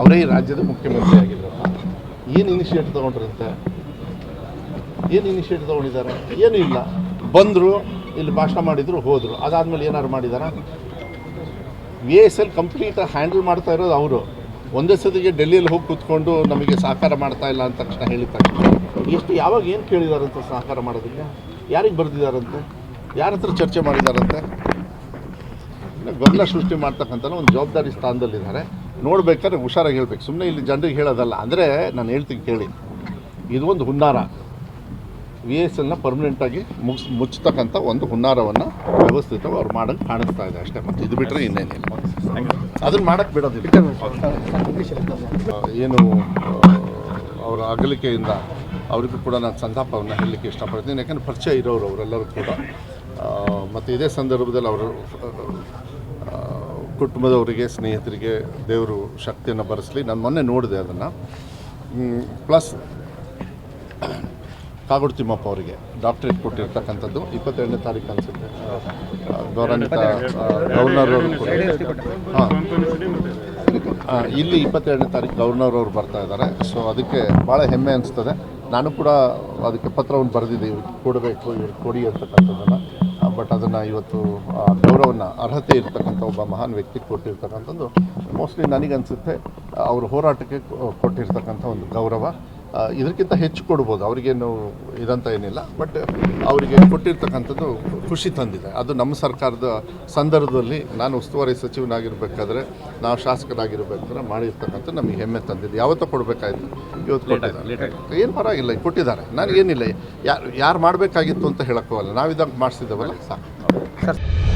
ಅವರೇ ಈ ರಾಜ್ಯದ ಮುಖ್ಯಮಂತ್ರಿ ಆಗಿದ್ರಪ್ಪ. ಏನು ಇನಿಷಿಯೇಟಿವ್ ತೊಗೊಂಡ್ರಂತೆ? ಏನು ಇನಿಷಿಯೇಟಿವ್ ತೊಗೊಂಡಿದ್ದಾರೆ? ಏನೂ ಇಲ್ಲ. ಬಂದರು, ಇಲ್ಲಿ ಭಾಷಣ ಮಾಡಿದರು, ಹೋದರು. ಅದಾದಮೇಲೆ ಏನಾದ್ರು ಮಾಡಿದಾರಾ? VSL ಕಂಪ್ಲೀಟ್ ಹ್ಯಾಂಡಲ್ ಮಾಡ್ತಾ ಇರೋದು ಅವರು. ಒಂದೇ ಸತಿಗೆ ಡೆಲ್ಲಿಯಲ್ಲಿ ಹೋಗಿ ಕೂತ್ಕೊಂಡು ನಮಗೆ ಸಹಕಾರ ಮಾಡ್ತಾ ಇಲ್ಲ ಅಂತ ತಕ್ಷಣ ಹೇಳಿದ ತಕ್ಷಣ ಯಾವಾಗ ಏನು ಕೇಳಿದಾರಂತೆ ಸಹಕಾರ ಮಾಡೋದಕ್ಕೆ? ಯಾರಿಗೆ ಬರೆದಿದ್ದಾರಂತೆ? ಯಾರ ಹತ್ರ ಚರ್ಚೆ ಮಾಡಿದಾರಂತೆ? ಗೊಂದಲ ಸೃಷ್ಟಿ ಮಾಡ್ತಕ್ಕಂಥ ಒಂದು ಜವಾಬ್ದಾರಿ ಸ್ಥಾನದಲ್ಲಿದ್ದಾರೆ. ನೋಡ್ಬೇಕಾದ್ರೆ ಹುಷಾರಾಗಿ ಹೇಳ್ಬೇಕು, ಸುಮ್ಮನೆ ಇಲ್ಲಿ ಜನರಿಗೆ ಹೇಳೋದಲ್ಲ. ಅಂದರೆ ನಾನು ಹೇಳ್ತೀನಿ ಕೇಳಿ, ಇದು ಒಂದು ಹುನ್ನಾರ. VSLನ ಪರ್ಮನೆಂಟಾಗಿ ಮುಚ್ಚತಕ್ಕಂಥ ಒಂದು ಹುನ್ನಾರವನ್ನು ವ್ಯವಸ್ಥಿತವಾಗಿ ಅವ್ರು ಮಾಡೋಕ್ಕೆ ಕಾಣಿಸ್ತಾ ಇದೆ ಅಷ್ಟೇ. ಮತ್ತು ಇದು ಬಿಟ್ಟರೆ ಇನ್ನೇನಿಲ್ಲ. ಅದನ್ನು ಮಾಡೋಕ್ಕೆ ಬಿಡೋದಿಲ್ಲ. ಏನು ಅವರ ಅಗಲಿಕೆಯಿಂದ ಅವರಿಗೂ ಕೂಡ ನಾನು ಸಂತಾಪವನ್ನು ಹೇಳಲಿಕ್ಕೆ ಇಷ್ಟಪಡ್ತೀನಿ. ಯಾಕಂದರೆ ಪರಿಚಯ ಇರೋರು ಅವರೆಲ್ಲರೂ ಕೂಡ. ಮತ್ತು ಇದೇ ಸಂದರ್ಭದಲ್ಲಿ ಅವರು ಕುಟುಂಬದವರಿಗೆ, ಸ್ನೇಹಿತರಿಗೆ ದೇವರು ಶಕ್ತಿಯನ್ನು ಬರೆಸಲಿ. ನಾನು ಮೊನ್ನೆ ನೋಡಿದೆ ಅದನ್ನು. ಪ್ಲಸ್ ಕಾಗೋಡು ತಿಮ್ಮಪ್ಪ ಅವರಿಗೆ ಡಾಕ್ಟ್ರೇಟ್ ಕೊಟ್ಟಿರ್ತಕ್ಕಂಥದ್ದು 22ನೇ ತಾರೀಕು ಅನಿಸುತ್ತೆ. ಗೌರವಾನ್ವಿತ ಗವರ್ನರ್ ಅವರು ಕೂಡ ಇಲ್ಲಿ 22ನೇ ತಾರೀಕು ಗವರ್ನರ್ ಅವರು ಬರ್ತಾ ಇದ್ದಾರೆ. ಸೊ ಅದಕ್ಕೆ ಭಾಳ ಹೆಮ್ಮೆ ಅನಿಸ್ತದೆ. ನಾನು ಕೂಡ ಅದಕ್ಕೆ ಪತ್ರವನ್ನು ಬರೆದಿದ್ದೀವಿ, ಕೊಡಬೇಕು, ಇವ್ರು ಕೊಡಿ ಅಂತಕ್ಕಂಥದ್ದನ್ನು. ಬಟ್ ಅದನ್ನು ಇವತ್ತು ಗೌರವವನ್ನು ಅರ್ಹತೆ ಇರ್ತಕ್ಕಂಥ ಒಬ್ಬ ಮಹಾನ್ ವ್ಯಕ್ತಿ ಕೊಟ್ಟಿರ್ತಕ್ಕಂಥದ್ದು ಮೋಸ್ಟ್ಲಿ ನನಗನ್ಸುತ್ತೆ ಅವ್ರ ಹೋರಾಟಕ್ಕೆ ಕೊಟ್ಟಿರ್ತಕ್ಕಂಥ ಒಂದು ಗೌರವ. ಇದಕ್ಕಿಂತ ಹೆಚ್ಚು ಕೊಡ್ಬೋದು, ಅವರಿಗೇನು ಇದಂತ ಏನಿಲ್ಲ. ಬಟ್ ಅವರಿಗೆ ಕೊಟ್ಟಿರ್ತಕ್ಕಂಥದ್ದು ಖುಷಿ ತಂದಿದೆ. ಅದು ನಮ್ಮ ಸರ್ಕಾರದ ಸಂದರ್ಭದಲ್ಲಿ ನಾನು ಉಸ್ತುವಾರಿ ಸಚಿವನಾಗಿರ್ಬೇಕಾದ್ರೆ, ನಾವು ಶಾಸಕರಾಗಿರ್ಬೇಕಾದ್ರೆ ಮಾಡಿರ್ತಕ್ಕಂಥ ನಮಗೆ ಹೆಮ್ಮೆ ತಂದಿದೆ. ಯಾವತ್ತೂ ಕೊಡಬೇಕಾಯ್ತು, ಇವತ್ತು ಕೊಟ್ಟಿದ್ದಾರೆ. ಏನು ಪರವಾಗಿಲ್ಲ, ಕೊಟ್ಟಿದ್ದಾರೆ. ನನಗೇನಿಲ್ಲ, ಯಾರು ಮಾಡಬೇಕಾಗಿತ್ತು ಅಂತ ಹೇಳೋಕ್ಕಲ್ಲ, ನಾವಿದ್ದಾಗ ಮಾಡಿಸಿದ್ದೇವಲ್ಲ ಸಾಕು.